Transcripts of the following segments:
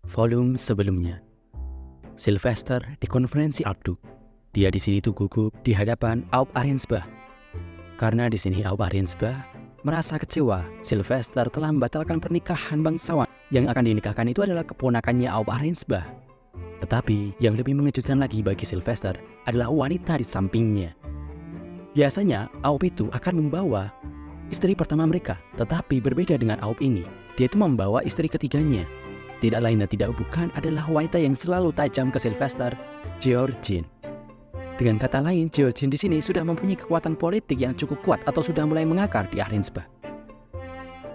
volume sebelumnya. Sylvester di konferensi Arduk. Dia di sini tuh gugup di hadapan Aup Arensbach. Karena di sini Aup Arensbach merasa kecewa Sylvester telah membatalkan pernikahan bangsawan. Yang akan dinikahkan itu adalah keponakannya Aup Arensbach. Tetapi yang lebih mengejutkan lagi bagi Sylvester adalah wanita di sampingnya. Biasanya Aup itu akan membawa istri pertama mereka, tetapi berbeda dengan Aup ini. Dia itu membawa istri ketiganya. Tidak lain dan tidak bukan adalah wanita yang selalu tajam ke Sylvester, Georgine. Dengan kata lain, Georgine di sini sudah mempunyai kekuatan politik yang cukup kuat atau sudah mulai mengakar di Arensbach.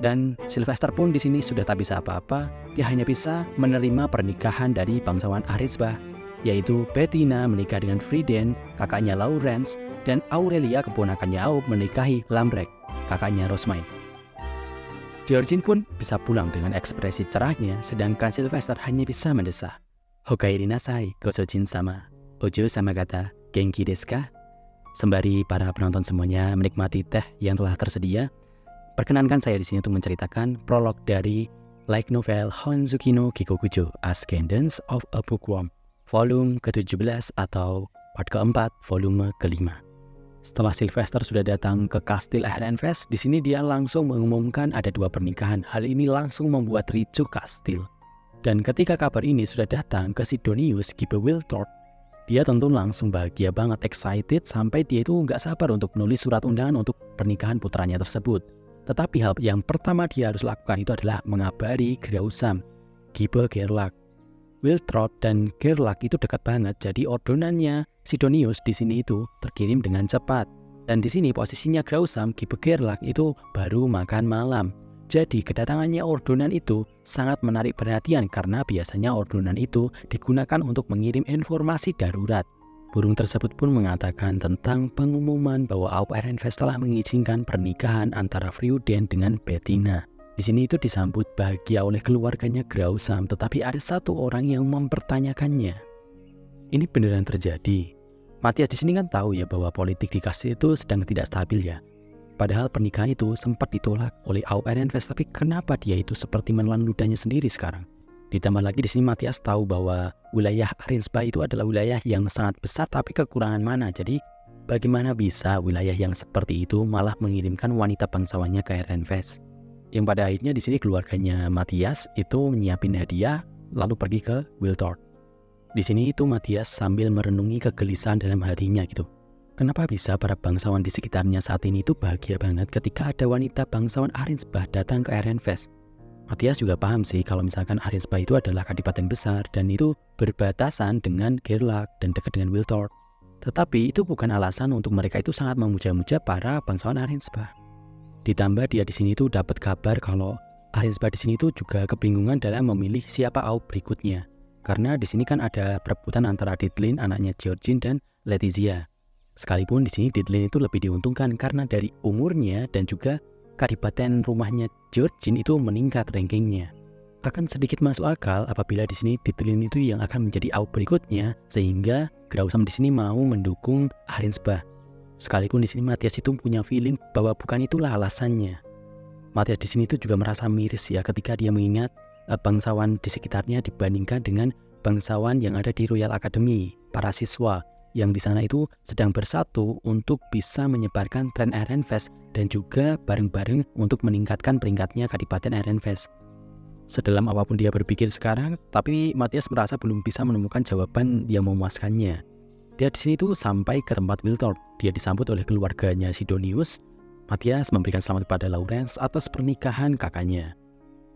Dan Sylvester pun di sini sudah tak bisa apa-apa. Dia hanya bisa menerima pernikahan dari bangsawan Arensbach, yaitu Bettina menikah dengan Frieden, kakaknya Lawrence, dan Aurelia keponakannya Aup menikahi Lambrecht, kakaknya Rosmain. Georgine pun bisa pulang dengan ekspresi cerahnya, sedangkan Sylvester hanya bisa mendesah. Hokairi nasai, gosojin sama. Ojo sama kata, genki desu ka? Sembari para penonton semuanya menikmati teh yang telah tersedia, perkenankan saya di sini untuk menceritakan prolog dari light novel Honzuki no Kikokujo, Ascendance of a Bookworm, volume ke-17 atau part keempat, volume kelima. Setelah Sylvester sudah datang ke kastil Ehrenfest, di sini dia langsung mengumumkan ada 2 pernikahan. Hal ini langsung membuat ricuh kastil. Dan ketika kabar ini sudah datang ke Sidonius Gibe Wiltord, dia tentu langsung bahagia banget, excited, sampai dia itu nggak sabar untuk menulis surat undangan untuk pernikahan putranya tersebut. Tetapi hal yang pertama dia harus lakukan itu adalah mengabari Grausam, Gibe Gerlach. Wiltrod dan Gerlach itu dekat banget, jadi ordonannya Sidonius di sini itu terkirim dengan cepat. Dan di sini posisinya Grausam, Gibe Gerlach itu baru makan malam. Jadi kedatangannya ordonan itu sangat menarik perhatian karena biasanya ordonan itu digunakan untuk mengirim informasi darurat. Burung tersebut pun mengatakan tentang pengumuman bahwa Aup Ehrenfest telah mengizinkan pernikahan antara Frieden dengan Bettina. Di sini itu disambut bahagia oleh keluarganya Grausam, tetapi ada satu orang yang mempertanyakannya. Ini beneran terjadi? Matthias di sini kan tahu ya bahwa politik di kastil itu sedang tidak stabil ya. Padahal pernikahan itu sempat ditolak oleh Aup Ehrenfest, tapi kenapa dia itu seperti menelan ludahnya sendiri sekarang? Ditambah lagi di sini Matthias tahu bahwa wilayah Arensbach itu adalah wilayah yang sangat besar tapi kekurangan mana. Jadi bagaimana bisa wilayah yang seperti itu malah mengirimkan wanita bangsawannya ke Ehrenfest? Yang pada akhirnya di sini keluarganya Matthias itu menyiapin hadiah lalu pergi ke Wiltord. Di sini itu Matthias sambil merenungi kegelisahan dalam hatinya gitu. Kenapa bisa para bangsawan di sekitarnya saat ini itu bahagia banget ketika ada wanita bangsawan Arensbach datang ke Ehrenfest? Matthias juga paham sih kalau misalkan Arensbach itu adalah kadipaten besar dan itu berbatasan dengan Gerlach dan dekat dengan Wiltord. Tetapi itu bukan alasan untuk mereka itu sangat memuja-muja para bangsawan Arensbach. Ditambah dia di sini tuh dapat kabar kalau Arensbach di sini tuh juga kebingungan dalam memilih siapa Aup berikutnya. Karena di sini kan ada perebutan antara Ditlin, anaknya Georgine, dan Letizia. Sekalipun di sini Ditlin itu lebih diuntungkan karena dari umurnya dan juga kadipaten rumahnya Georgine itu meningkat rankingnya. Akan sedikit masuk akal apabila di sini Ditlin itu yang akan menjadi Aup berikutnya, sehingga Grausam di sini mau mendukung Arensbach. Sekalipun di sini Matthias itu punya feeling bahwa bukan itulah alasannya. Matthias di sini itu juga merasa miris ya ketika dia mengingat bangsawan di sekitarnya dibandingkan dengan bangsawan yang ada di Royal Academy, para siswa yang di sana itu sedang bersatu untuk bisa menyebarkan tren Ehrenfest dan juga bareng-bareng untuk meningkatkan peringkatnya Kadipaten Ehrenfest. Sedalam apapun dia berpikir sekarang, tapi Matthias merasa belum bisa menemukan jawaban yang memuaskannya. Dia di sini tuh sampai ke tempat Wiltord. Dia disambut oleh keluarganya Sidonius. Matthias memberikan selamat kepada Lawrence atas pernikahan kakaknya.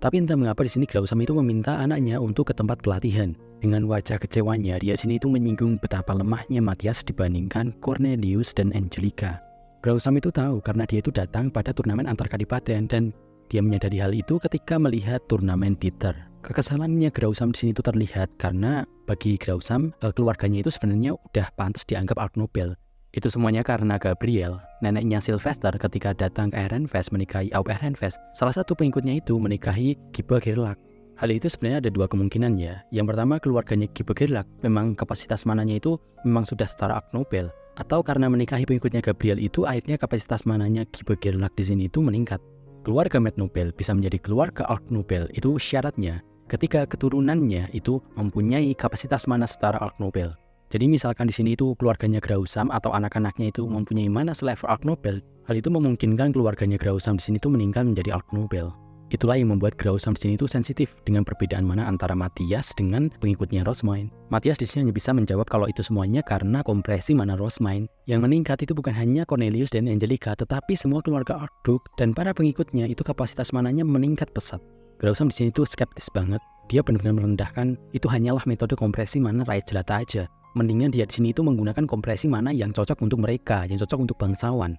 Tapi entah mengapa di sini Grausam itu meminta anaknya untuk ke tempat pelatihan. Dengan wajah kecewanya, dia sini itu menyinggung betapa lemahnya Matthias dibandingkan Cornelius dan Angelica. Grausam itu tahu karena dia itu datang pada turnamen antar kadipaten dan dia menyadari hal itu ketika melihat turnamen Dieter. Kekesalannya Grausam di sini itu terlihat karena bagi Grausam keluarganya itu sebenarnya udah pantas dianggap Art Nobel. Itu semuanya karena Gabriel, neneknya Sylvester ketika datang ke Ehrenfest menikahi Aup Ehrenfest. Salah satu pengikutnya itu menikahi Gibe Gerlach. Hal itu sebenarnya ada 2 kemungkinan ya. Yang pertama keluarganya Gibe Gerlach memang kapasitas mananya itu memang sudah setara Art Nobel. Atau karena menikahi pengikutnya Gabriel itu akhirnya kapasitas mananya Gibe Gerlach di sini itu meningkat. Keluarga Mat Nobel bisa menjadi keluarga Art Nobel itu syaratnya ketika keturunannya itu mempunyai kapasitas mana setara Arch Nobel. Jadi misalkan di sini itu keluarganya Grausam atau anak-anaknya itu mempunyai mana selevel Arch Nobel, hal itu memungkinkan keluarganya Grausam di sini itu meninggal menjadi Arch Nobel. Itulah yang membuat Grausam di sini itu sensitif dengan perbedaan mana antara Matthias dengan pengikutnya Rosmine. Matthias di sini hanya bisa menjawab kalau itu semuanya karena kompresi mana Rosmine. Yang meningkat itu bukan hanya Cornelius dan Angelica, tetapi semua keluarga Archduke dan para pengikutnya itu kapasitas mananya meningkat pesat. Grausam di sini itu skeptis banget. Dia benar-benar merendahkan itu hanyalah metode kompresi mana rakyat jelata aja. Mendingan dia di sini itu menggunakan kompresi mana yang cocok untuk mereka, yang cocok untuk bangsawan.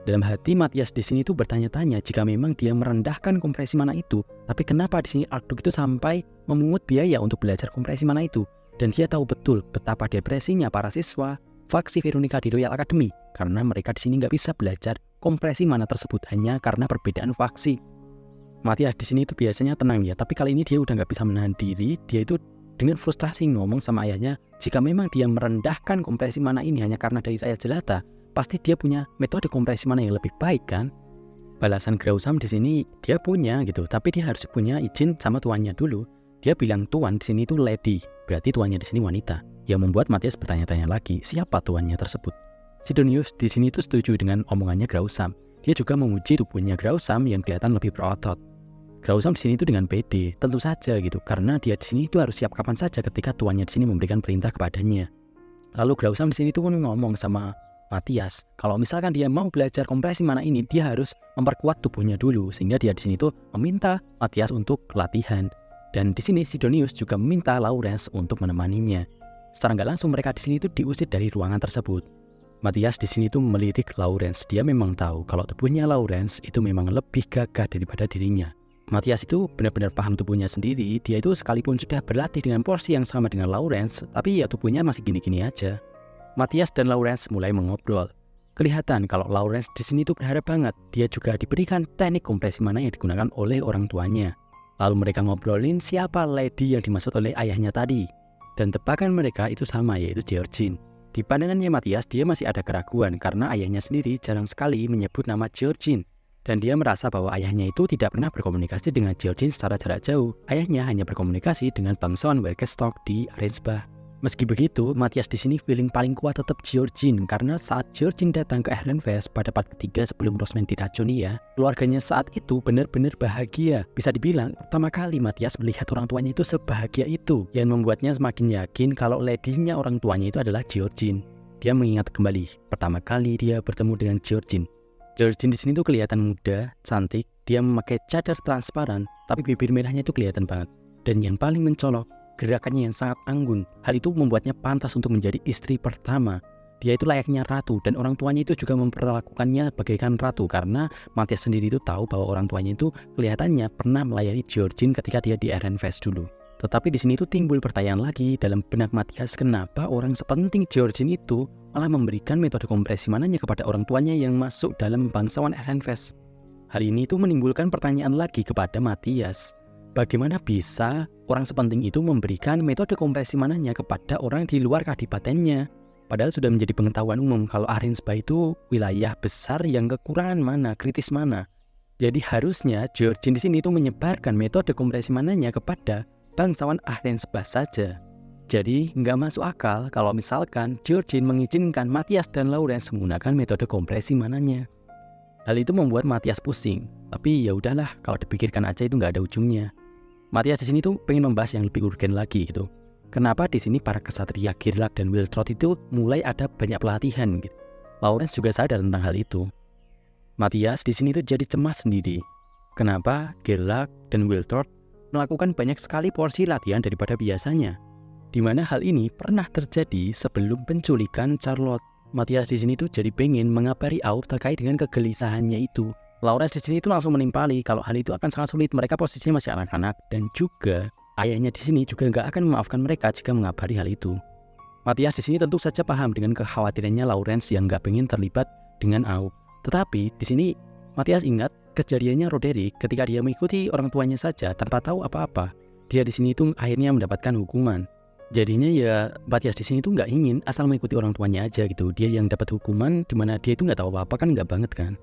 Dalam hati Matthias di sini itu bertanya-tanya jika memang dia merendahkan kompresi mana itu, tapi kenapa di sini Archduke itu sampai memungut biaya untuk belajar kompresi mana itu? Dan dia tahu betul betapa depresinya para siswa faksi Veronica di Royal Academy karena mereka di sini nggak bisa belajar kompresi mana tersebut hanya karena perbedaan faksi. Matthias di sini itu biasanya tenang ya, tapi kali ini dia udah nggak bisa menahan diri. Dia itu dengan frustrasi ngomong sama ayahnya, jika memang dia merendahkan kompresi mana ini hanya karena dari rakyat jelata, pasti dia punya metode kompresi mana yang lebih baik kan? Balasan Grausam di sini dia punya gitu, tapi dia harus punya izin sama tuannya dulu. Dia bilang tuan di sini itu lady, berarti tuannya di sini wanita. Yang membuat Matthias bertanya-tanya lagi, siapa tuannya tersebut? Sidonius di sini itu setuju dengan omongannya Grausam. Dia juga memuji tubuhnya Grausam yang kelihatan lebih berotot. Grausam di sini itu dengan pede, tentu saja gitu, karena dia di sini itu harus siap kapan saja ketika tuannya di sini memberikan perintah kepadanya. Lalu Grausam di sini itu pun ngomong sama Matthias, kalau misalkan dia mau belajar kompresi mana ini, dia harus memperkuat tubuhnya dulu, sehingga dia di sini tuh meminta Matthias untuk latihan. Dan di sini Sidonius juga meminta Lawrence untuk menemaninya. Secara nggak langsung mereka di sini tuh diusir dari ruangan tersebut. Matthias di sini tuh melirik Lawrence. Dia memang tahu kalau tubuhnya Lawrence itu memang lebih gagah daripada dirinya. Matthias itu benar-benar paham tubuhnya sendiri. Dia itu sekalipun sudah berlatih dengan porsi yang sama dengan Lawrence, tapi ya tubuhnya masih gini-gini aja. Matthias dan Lawrence mulai mengobrol. Kelihatan kalau Lawrence di sini tuh berharap banget dia juga diberikan teknik kompresi mana yang digunakan oleh orang tuanya. Lalu mereka ngobrolin siapa lady yang dimaksud oleh ayahnya tadi. Dan tebakan mereka itu sama, yaitu Georgine. Di pandangannya Matthias, dia masih ada keraguan karena ayahnya sendiri jarang sekali menyebut nama Georgine. Dan dia merasa bahwa ayahnya itu tidak pernah berkomunikasi dengan Georgine secara jarak jauh. Ayahnya hanya berkomunikasi dengan bangsawan Werkestok di Arensbach. Meski begitu, Matthias di sini feeling paling kuat tetap Georgine karena saat Georgine datang ke Ehrenfest pada part ketiga sebelum Rosmine diracuni ya, keluarganya saat itu benar-benar bahagia. Bisa dibilang pertama kali Matthias melihat orang tuanya itu sebahagia itu, yang membuatnya semakin yakin kalau lady-nya orang tuanya itu adalah Georgine. Dia mengingat kembali pertama kali dia bertemu dengan Georgine. Georgine di sini tuh kelihatan muda, cantik. Dia memakai cadar transparan, tapi bibir merahnya itu kelihatan banget. Dan yang paling mencolok, gerakannya yang sangat anggun. Hal itu membuatnya pantas untuk menjadi istri pertama. Dia itu layaknya ratu dan orang tuanya itu juga memperlakukannya bagaikan ratu karena Matthias sendiri itu tahu bahwa orang tuanya itu kelihatannya pernah melayani Georgine ketika dia di Ehrenfest dulu. Tetapi di sini itu timbul pertanyaan lagi dalam benak Matthias, kenapa orang sepenting Georgine itu malah memberikan metode kompresi mananya kepada orang tuanya yang masuk dalam bangsawan Ehrenfest. Hal ini itu menimbulkan pertanyaan lagi kepada Matthias. Bagaimana bisa orang sepenting itu memberikan metode kompresi mananya kepada orang di luar kadipatennya? Padahal sudah menjadi pengetahuan umum kalau Arensbach itu wilayah besar yang kekurangan mana, kritis mana. Jadi harusnya Georgine di sini itu menyebarkan metode kompresi mananya kepada bangsawan Arensbach saja. Jadi nggak masuk akal kalau misalkan Georgine mengizinkan Matthias dan Lawrence menggunakan metode kompresi mananya. Hal itu membuat Matthias pusing. Tapi ya udahlah, kalau dipikirkan aja itu nggak ada ujungnya. Matthias di sini tuh pengen membahas yang lebih urgen lagi gitu. Kenapa di sini para kesatria Gerlach dan Wiltrot itu mulai ada banyak pelatihan gitu. Lawrence juga sadar tentang hal itu. Matthias di sini tuh jadi cemas sendiri. Kenapa Gerlach dan Wiltrot melakukan banyak sekali porsi latihan daripada biasanya? Di mana hal ini pernah terjadi sebelum penculikan Charlotte. Matthias di sini tuh jadi pengen mengabari Aub terkait dengan kegelisahannya itu. Lawrence di sini tuh langsung menimpali kalau hal itu akan sangat sulit. Mereka posisinya masih anak-anak dan juga ayahnya di sini juga nggak akan memaafkan mereka jika mengabari hal itu. Matthias di sini tentu saja paham dengan kekhawatirannya Lawrence yang nggak pengen terlibat dengan Aub. Tetapi di sini Matthias ingat kejadiannya Roderick ketika dia mengikuti orang tuanya saja tanpa tahu apa-apa. Dia di sini tuh akhirnya mendapatkan hukuman. Jadinya ya Matthias di sini tuh nggak ingin asal mengikuti orang tuanya aja gitu. Dia yang dapat hukuman dimana dia itu nggak tahu apa-apa kan nggak banget kan.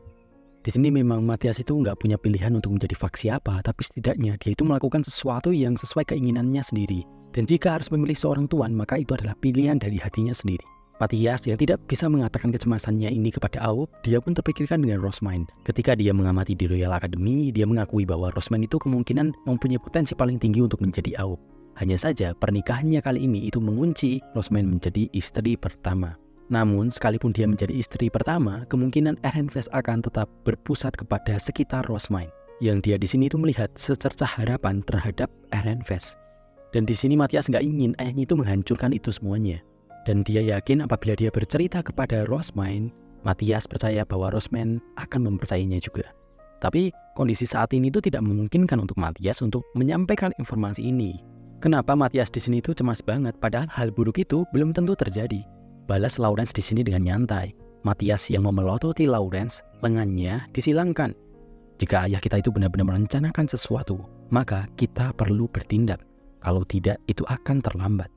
Di sini memang Matias itu nggak punya pilihan untuk menjadi faksi apa, tapi setidaknya dia itu melakukan sesuatu yang sesuai keinginannya sendiri. Dan jika harus memilih seorang tuan, maka itu adalah pilihan dari hatinya sendiri. Matias yang tidak bisa mengatakan kecemasannya ini kepada Aub, dia pun terpikirkan dengan Rosmind. Ketika dia mengamati di Royal Academy, dia mengakui bahwa Rosmind itu kemungkinan mempunyai potensi paling tinggi untuk menjadi Aub. Hanya saja pernikahannya kali ini itu mengunci Rosmind menjadi istri pertama. Namun, sekalipun dia menjadi istri pertama, kemungkinan Ehrenfest akan tetap berpusat kepada sekitar Rosmind. Yang dia di sini itu melihat secercah harapan terhadap Ehrenfest. Dan di sini Matias nggak ingin ayahnya itu menghancurkan itu semuanya. Dan dia yakin apabila dia bercerita kepada Rosmind, Matias percaya bahwa Rosmind akan mempercayainya juga. Tapi kondisi saat ini itu tidak memungkinkan untuk Matias untuk menyampaikan informasi ini. Kenapa Matias di sini itu cemas banget, padahal hal buruk itu belum tentu terjadi. Balas Lawrence di sini dengan nyantai. Matias yang memelototi Lawrence, lengannya disilangkan. Jika ayah kita itu benar-benar merencanakan sesuatu, maka kita perlu bertindak. Kalau tidak, itu akan terlambat.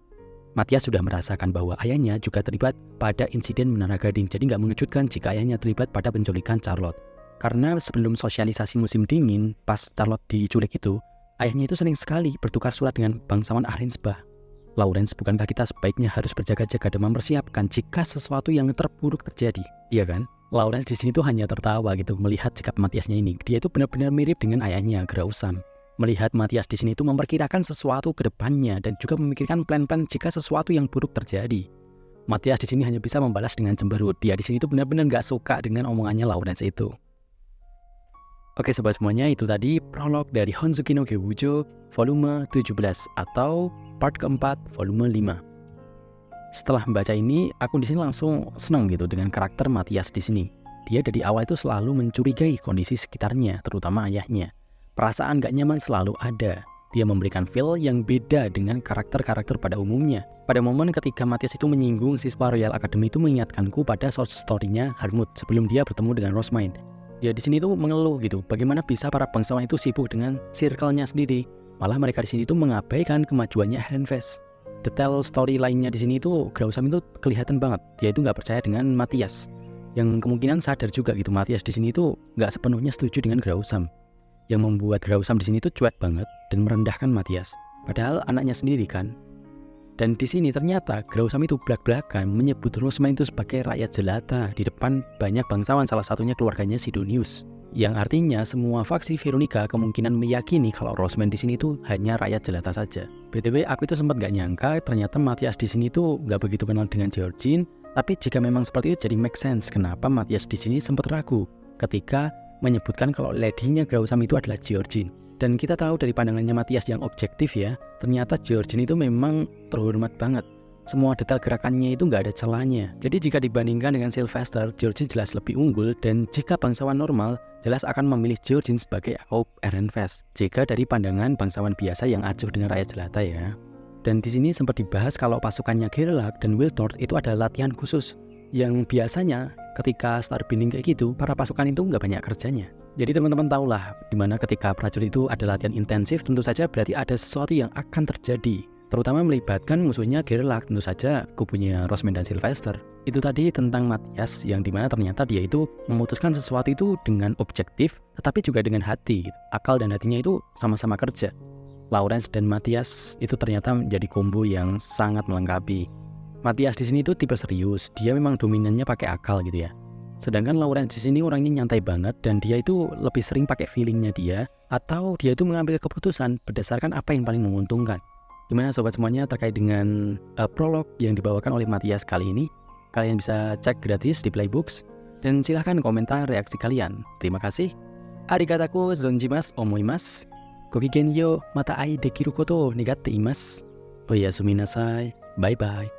Matias sudah merasakan bahwa ayahnya juga terlibat pada insiden Menara Gading, jadi nggak mengejutkan jika ayahnya terlibat pada penculikan Charlotte. Karena sebelum sosialisasi musim dingin, pas Charlotte diculik itu, ayahnya itu sering sekali bertukar surat dengan bangsawan Arrensbach. Lawrence, bukankah kita sebaiknya harus berjaga-jaga dan mempersiapkan jika sesuatu yang terburuk terjadi? Iya kan? Lawrence di sini tuh hanya tertawa gitu melihat sikap Matiasnya ini. Dia itu benar-benar mirip dengan ayahnya, Grausam. Melihat Matias di sini tuh memperkirakan sesuatu ke depannya dan juga memikirkan plan-plan jika sesuatu yang buruk terjadi. Matias di sini hanya bisa membalas dengan cemberut. Dia di sini tuh benar-benar nggak suka dengan omongannya Lawrence itu. Oke sobat semuanya, itu tadi prolog dari Honshuki no Gyoujo volume 17 atau part keempat volume 5. Setelah membaca ini, aku di sini langsung senang gitu dengan karakter Matias di sini. Dia dari awal itu selalu mencurigai kondisi sekitarnya, terutama ayahnya. Perasaan gak nyaman selalu ada. Dia memberikan feel yang beda dengan karakter-karakter pada umumnya. Pada momen ketika Matias itu menyinggung siswa Royal Academy itu mengingatkanku pada short story-nya Harmut sebelum dia bertemu dengan Rosmind. Dia di sini tuh mengeluh gitu, bagaimana bisa para bangsawan itu sibuk dengan circle-nya sendiri. Malah mereka di sini tuh mengabaikan kemajuannya Ehrenfest. Detail story lainnya di sini itu Grausam itu kelihatan banget. Dia itu nggak percaya dengan Matias. Yang kemungkinan sadar juga gitu Matias di sini tuh nggak sepenuhnya setuju dengan Grausam. Yang membuat Grausam di sini tuh cuek banget dan merendahkan Matias. Padahal anaknya sendiri kan. Dan di sini ternyata Grausam itu belak-belakan menyebut Rosmind itu sebagai rakyat jelata di depan banyak bangsawan, salah satunya keluarganya Sidonius. Yang artinya semua faksi Veronica kemungkinan meyakini kalau Rosmind di sini itu hanya rakyat jelata saja. BTW aku itu sempat gak nyangka ternyata Matias di sini tuh gak begitu kenal dengan Georgine. Tapi jika memang seperti itu jadi make sense kenapa Matias di sini sempat ragu ketika menyebutkan kalau ladynya Grausam itu adalah Georgine. Dan kita tahu dari pandangannya Matias yang objektif ya, ternyata Georgine itu memang terhormat banget. Semua detail gerakannya itu nggak ada celahnya. Jadi jika dibandingkan dengan Sylvester, Georgine jelas lebih unggul. Dan jika bangsawan normal, jelas akan memilih Georgine sebagai Aub Ehrenfest. Jika dari pandangan bangsawan biasa yang acuh dengan rakyat jelata ya. Dan di sini sempat dibahas kalau pasukannya Gerlach dan Wiltord itu ada latihan khusus. Yang biasanya ketika starbinding kayak gitu, para pasukan itu nggak banyak kerjanya. Jadi teman-teman tahulah dimana ketika prajurit itu ada latihan intensif, tentu saja berarti ada sesuatu yang akan terjadi. Terutama melibatkan musuhnya Gerlach, tentu saja kubunya Rosmind dan Sylvester. Itu tadi tentang Matias yang dimana ternyata dia itu memutuskan sesuatu itu dengan objektif, tetapi juga dengan hati. Akal dan hatinya itu sama-sama kerja. Lawrence dan Matias itu ternyata menjadi kombo yang sangat melengkapi. Matias di sini itu tipe serius, dia memang dominannya pakai akal gitu ya. Sedangkan Lawrence di sini orangnya nyantai banget dan dia itu lebih sering pakai feelingnya dia atau dia itu mengambil keputusan berdasarkan apa yang paling menguntungkan. Gimana sobat semuanya terkait dengan prolog yang dibawakan oleh Matias kali ini? Kalian bisa cek gratis di Playbooks dan silahkan komentar reaksi kalian. Terima kasih. Arigataku zonjimasu omoimasu. Gokigen yo mata ai dekiru koto negatte imasu. Oyasumi nasai. Bye bye.